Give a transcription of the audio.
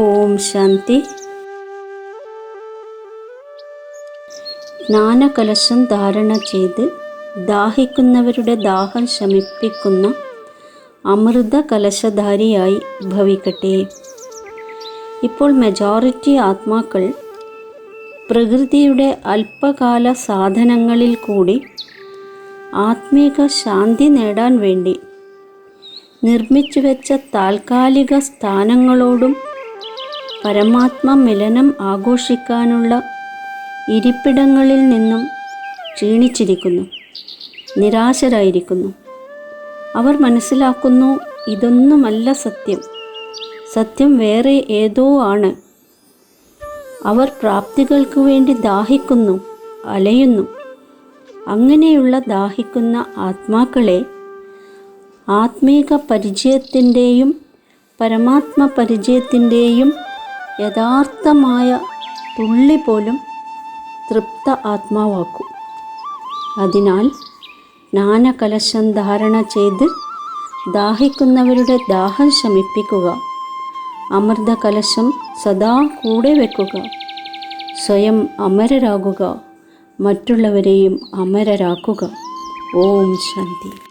ഓം ശാന്തി. ജ്ഞാനകലശം ധാരണ ചെയ്ത് ദാഹിക്കുന്നവരുടെ ദാഹം ശമിപ്പിക്കുന്ന അമൃത കലശധാരിയായി ഭവിക്കട്ടെ. ഇപ്പോൾ മെജോറിറ്റി ആത്മാക്കൾ പ്രകൃതിയുടെ അല്പകാല സാധനങ്ങളിൽ കൂടി ആത്മീക ശാന്തി നേടാൻ വേണ്ടി നിർമ്മിച്ചു വെച്ച താൽക്കാലിക സ്ഥാനങ്ങളോടും പരമാത്മ മിലനം ആഘോഷിക്കാനുള്ള ഇരിപ്പിടങ്ങളിൽ നിന്നും ക്ഷീണിച്ചിരിക്കുന്നു, നിരാശരായിരിക്കുന്നു. അവർ മനസ്സിലാക്കുന്നു, ഇതൊന്നുമല്ല സത്യം, സത്യം വേറെ ഏതോ ആണ്. അവർ പ്രാപ്തികൾക്ക് വേണ്ടി ദാഹിക്കുന്നു, അലയുന്നു. അങ്ങനെയുള്ള ദാഹിക്കുന്ന ആത്മാക്കളെ ആത്മീക പരിചയത്തിൻ്റെയും പരമാത്മ പരിചയത്തിൻ്റെയും യഥാർത്ഥമായ തുള്ളി പോലും തൃപ്ത ആത്മാവാക്കും. അതിനാൽ ജ്ഞാനകലശം ധാരണ ചെയ്ത് ദാഹിക്കുന്നവരുടെ ദാഹം ശമിപ്പിക്കുക. അമൃത കലശം സദാ കൂടെ വെക്കുക. സ്വയം അമരരാകുക, മറ്റുള്ളവരെയും അമരരാക്കുക. ഓം ശാന്തി.